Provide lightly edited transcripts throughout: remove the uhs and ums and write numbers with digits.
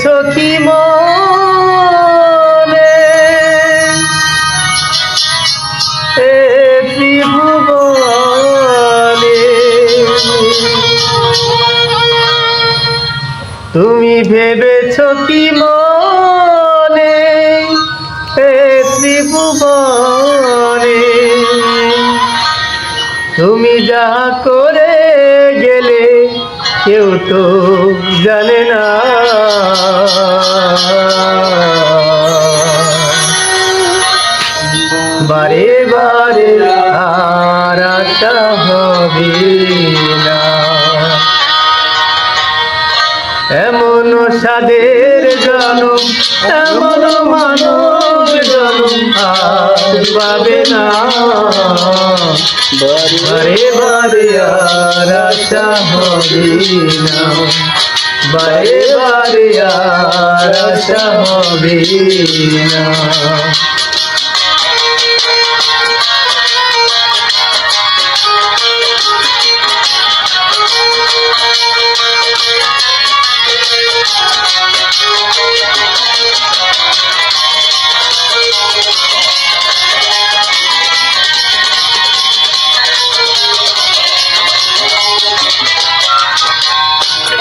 কি মনে এ ত্রিভুবনে তুমি ভেবেছ কি মনে এ ত্রিভুবনে তুমি যাহা করে গেলে কেউ তো জানে না বারে বারে আর আশা হবে না এমন সাদের জনম এমন মানব জনম আর পাবে না বারে বারে আর আশা হবে না বারে বারে আর আশা হবে না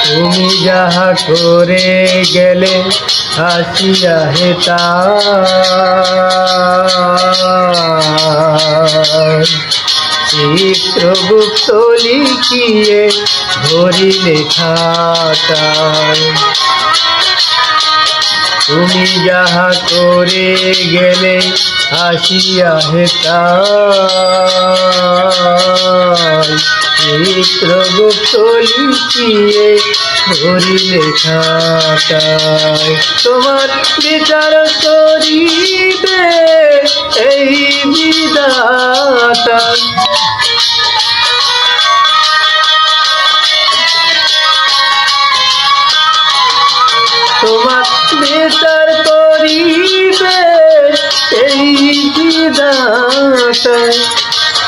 তুমি যাহা করে গেলে হাসিয়া হেতা চিত্রগুপ্ত লিখিয়ে ধরিলে খাতায় তুমি যাহা করে গেলে হাসিয়া হেতা চিত্রগুপ্ত লিখিয়ে ধরিলে খাতায় তোমার বিচার করিবে এই বিধাতা তোমার বিচার করিবে এই বিধাতা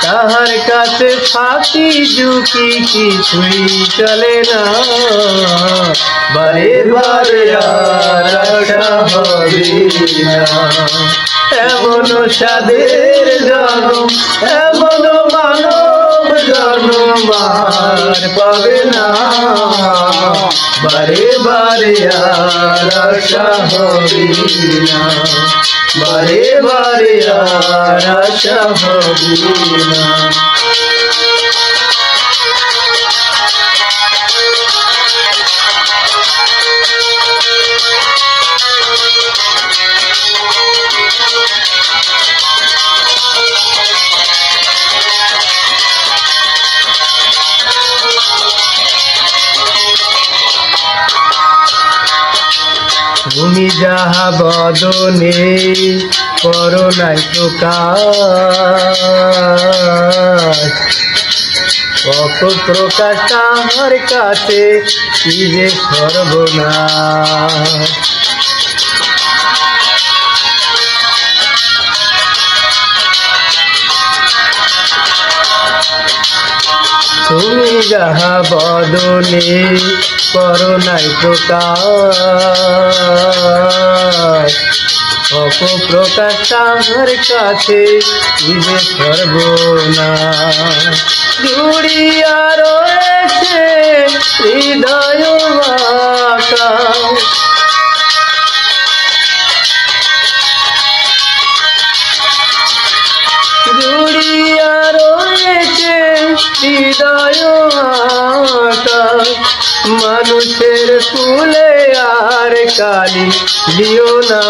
তাহার কাছে ফাঁকি ঝুঁকি কিছুই চলে না বারে বারে আর আশা হবে না এমন সাদের জনম এমন মানব জনম আর পাবে না বারে বারে আর আশা হবে না বারে বারে আর আশা হবে না তুমি যাহা বদনে করো নাই প্রকাশ অপপ্রকাশ তাহার কাছে কি যে সর্বনাশ তুমি যাহা বদনে করো নাই প্রকাশ অপপ্রকাশ তাহার কাছে কি যে সর্বনাশ জুড়িয়া রয়েছে হৃদয় আকাশ জুড়িয়া রয়েছে হৃদয় আকাশ মানুষের ফুলে আর কালি দিও না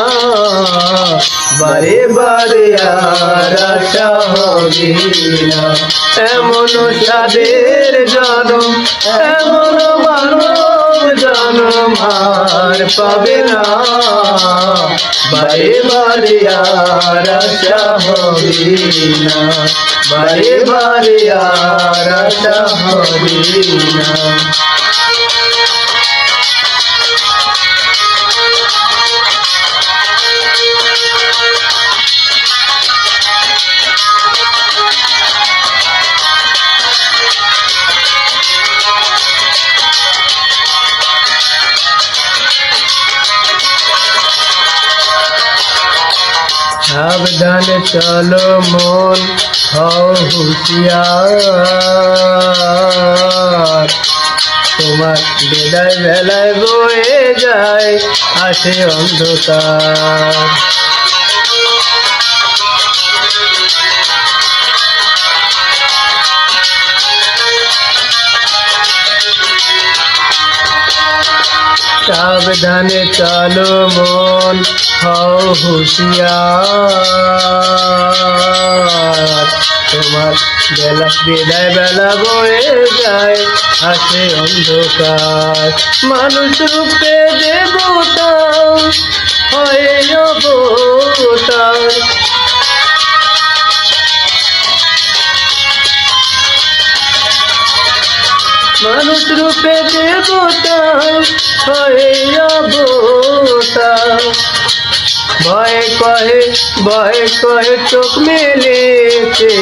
বারে বারে আর আশা হবে না এমন সাদের জনম এমন মানব জনম আর পাবে না বারে বারে আর আশা হবে না বারে বারে আর আশা হবে না সাবধানে চলো মন হও হুঁশিয়ার, তোমার বিদায় বেলায় বয়ে যায় আসে অন্ধকার। সাবধানে চলো মন হও হুঁশিয়ার, তোমার বিদায় বেলা বয়ে যায় আসে অন্ধকার। মানুষ রূপে দেবতা হয় অবতার, মানুষ রূপে দেবতা হয় অবতার। ভয় কহে চোখ মেলেছে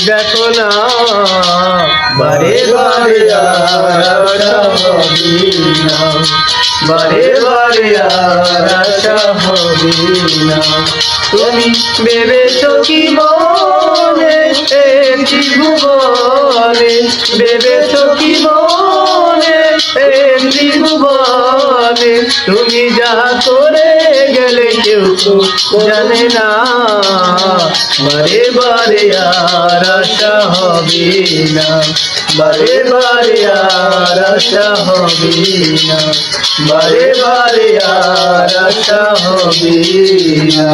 দেখো না, বারে বারে আর আশা হবে না, বারে বারে আর আশা হবে না। তুমি ভেবেছো কি মনে এই ত্রিভুবনে, ভেবেছো কি মনে এই ত্রিভুবনে, তুমি যা করে গেলে কেউ তো জানে না, বারে বারে আর আশা হবে না, বারে বারে আর আশা হবে না, বারে বারে আর আশা হবে না,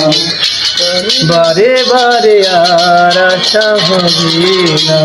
বারে বারে আর আশা হবে না।